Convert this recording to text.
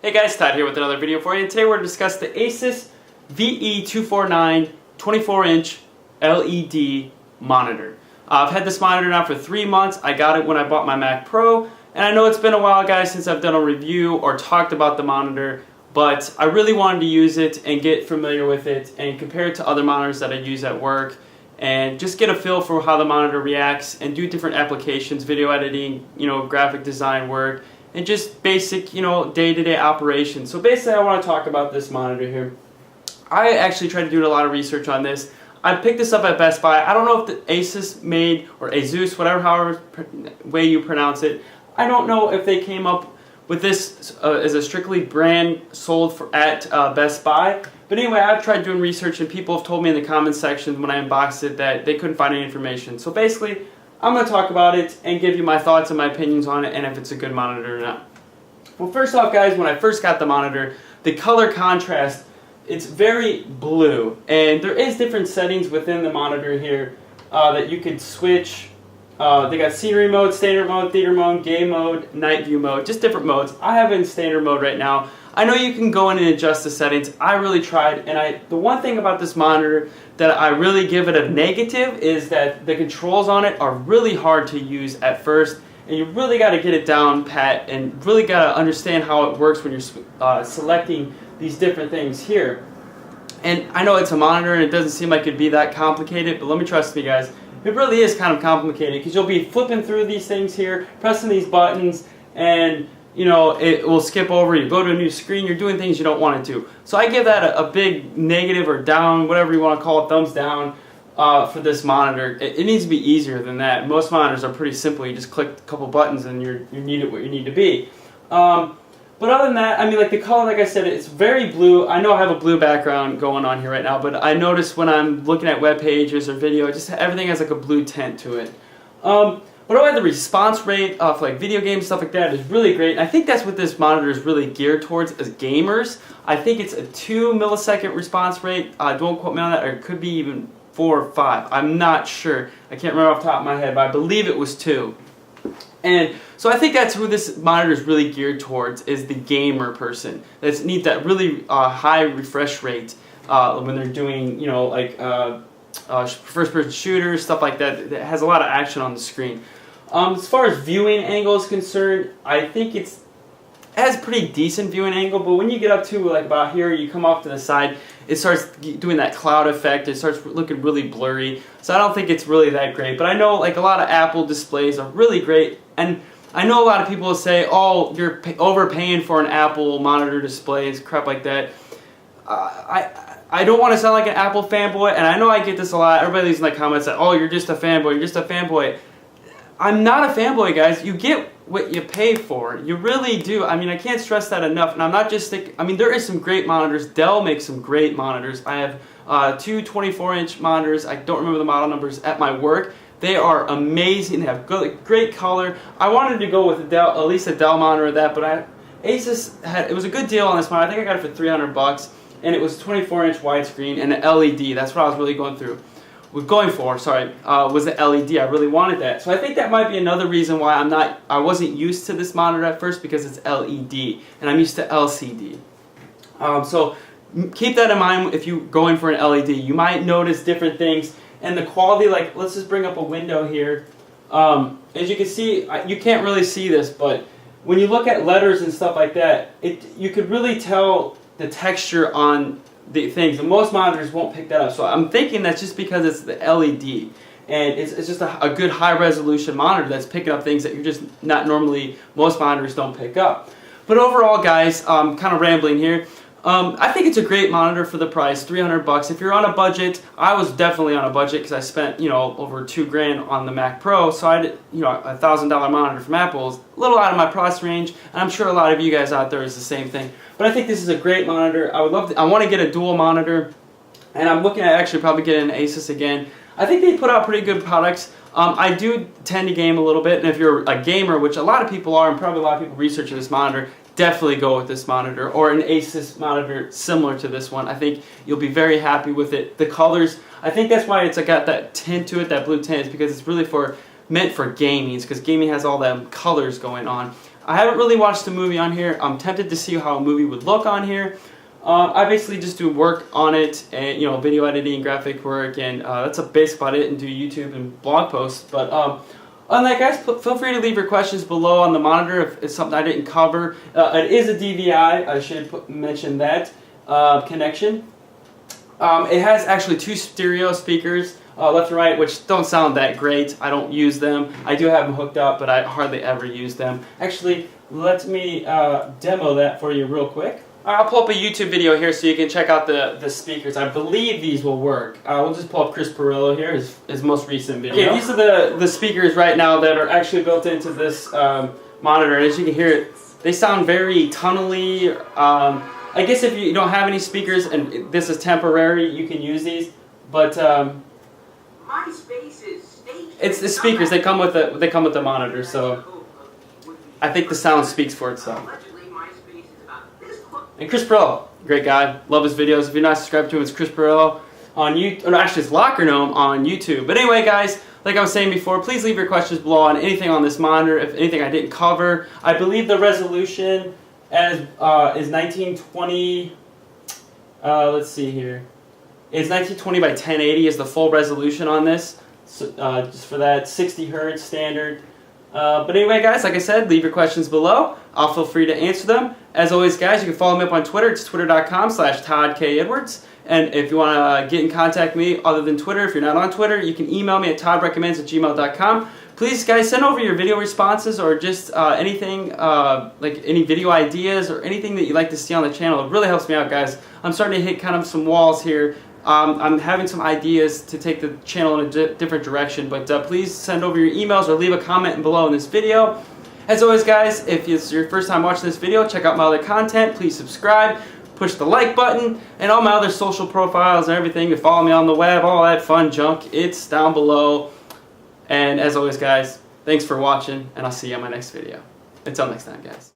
Hey guys, Todd here with another video for you. And today we're going to discuss the Asus VE249 24-inch LED monitor. I've had this monitor now for 3 months. I got it when I bought my Mac Pro, and I know it's been a while, guys, since I've done a review or talked about the monitor, but I really wanted to use it and get familiar with it and compare it to other monitors that I use at work and just get a feel for how the monitor reacts and do different applications, video editing, graphic design work, and just basic, day-to-day operations. So basically I want to talk about this monitor here. I actually tried to do a lot of research on this. I picked this up at Best Buy. I don't know if the Asus made, or Asus, however way you pronounce it. I don't know if they came up with this as a strictly brand sold at Best Buy. But anyway, I've tried doing research and people have told me in the comments section when I unboxed it that they couldn't find any information. So basically, I'm going to talk about it and give you my thoughts and my opinions on it and if it's a good monitor or not. Well, first off, guys, when I first got the monitor, the color contrast, it's very blue. And there is different settings within the monitor here that you could switch. They got scenery mode, standard mode, theater mode, game mode, night view mode, just different modes. I have it in standard mode right now. I know you can go in and adjust the settings. I really tried, and the one thing about this monitor that I really give it a negative is that the controls on it are really hard to use at first, and you really got to get it down pat and really got to understand how it works when you're selecting these different things here. And I know it's a monitor and it doesn't seem like it'd be that complicated, but let me trust me, guys. It really is kind of complicated because you'll be flipping through these things here, pressing these buttons, and it will skip over. You go to a new screen, you're doing things you don't want to do. So I give that a big negative or down, whatever you want to call it, thumbs down for this monitor. It needs to be easier than that. Most monitors are pretty simple. You just click a couple buttons and you need it where you need to be. But other than that, I mean, like the color, like I said, it's very blue. I know I have a blue background going on here right now, but I notice when I'm looking at web pages or video, just everything has like a blue tint to it. But otherwise, the response rate for like video games, stuff like that, is really great. And I think that's what this monitor is really geared towards as gamers. I think it's a 2 millisecond response rate. Don't quote me on that, or it could be even 4 or 5. I'm not sure. I can't remember off the top of my head, but I believe it was 2. And so I think that's who this monitor is really geared towards, is the gamer person that needs that really high refresh rate when they're doing, first-person shooters, stuff like that. That has a lot of action on the screen. As far as viewing angle is concerned, I think it has pretty decent viewing angle, but when you get up to like about here, you come off to the side, it starts doing that cloud effect. It starts looking really blurry. So I don't think it's really that great. But I know like a lot of Apple displays are really great, and I know a lot of people will say, "Oh, you're overpaying for an Apple monitor display and crap like that." I don't want to sound like an Apple fanboy, and I know I get this a lot. Everybody leaves in the comments that, "Oh, you're just a fanboy. You're just a fanboy." I'm not a fanboy, guys. You get what you pay for. You really do. I mean, I can't stress that enough. And I'm not just thinking, I mean, there is some great monitors. Dell makes some great monitors. I have 2 24-inch monitors. I don't remember the model numbers at my work. They are amazing. They have great color. I wanted to go with at least a Dell monitor or that, but Asus it was a good deal on this monitor. I think I got it for $300, and it was 24-inch widescreen and an LED. That's what I was really going for, was the LED. I really wanted that. So I think that might be another reason why I wasn't used to this monitor at first, because it's LED and I'm used to LCD. So keep that in mind if you go in for an LED. You might notice different things, and the quality, like let's just bring up a window here. As you can see, you can't really see this, but when you look at letters and stuff like that, you could really tell the texture on the things, and most monitors won't pick that up. So I'm thinking that's just because it's the LED, and it's just a good high resolution monitor that's picking up things that you're just not normally, most monitors don't pick up. But overall, guys, kind of rambling here. I think it's a great monitor for the price, $300. If you're on a budget, I was definitely on a budget because I spent, over $2 grand on the Mac Pro, so I did, a $1,000 monitor from Apple is a little out of my price range, and I'm sure a lot of you guys out there is the same thing. But I think this is a great monitor. I want to get a dual monitor, and I'm looking at actually probably getting an Asus again. I think they put out pretty good products. I do tend to game a little bit, and if you're a gamer, which a lot of people are, and probably a lot of people researching this monitor, definitely go with this monitor or an Asus monitor similar to this one. I think you'll be very happy with it. The colors, I think that's why it's got that tint to it, that blue tint, is because it's really meant for gaming, because gaming has all them colors going on. I haven't really watched a movie on here. I'm tempted to see how a movie would look on here. I basically just do work on it, and video editing, graphic work, and that's basically about it, and do YouTube and blog posts. But on that, guys, feel free to leave your questions below on the monitor if it's something I didn't cover. It is a DVI. I should mention that connection. It has actually 2 stereo speakers, left and right, which don't sound that great. I don't use them. I do have them hooked up, but I hardly ever use them. Actually, let me demo that for you real quick. I'll pull up a YouTube video here so you can check out the speakers. I believe these will work. We'll just pull up Chris Perillo here, his most recent video. Okay, these are the speakers right now that are actually built into this monitor. As you can hear, they sound very tunnely. I guess if you don't have any speakers and this is temporary, you can use these. But it's the speakers. They come with the monitor, so I think the sound speaks for itself. And Chris Perillo, great guy. Love his videos. If you're not subscribed to him, it's Chris Perillo on YouTube. Or actually, it's Locker Gnome on YouTube. But anyway, guys, like I was saying before, please leave your questions below on anything on this monitor. If anything I didn't cover, I believe the resolution is 1920. Let's see here. It's 1920 by 1080 is the full resolution on this. So, just for that, 60 hertz standard. But anyway, guys, like I said, leave your questions below. I'll feel free to answer them. As always, guys, you can follow me up on Twitter. It's twitter.com/ToddKEdwards. And if you want to get in contact with me other than Twitter, if you're not on Twitter, you can email me at toddrecommends@gmail.com. Please, guys, send over your video responses or just anything, like any video ideas or anything that you'd like to see on the channel. It really helps me out, guys. I'm starting to hit kind of some walls here. I'm having some ideas to take the channel in a different direction, but please send over your emails or leave a comment below in this video. As always, guys, if it's your first time watching this video, check out my other content. Please subscribe, push the like button, and all my other social profiles and everything. You follow me on the web, all that fun junk, it's down below. And as always, guys, thanks for watching, and I'll see you on my next video. Until next time, guys.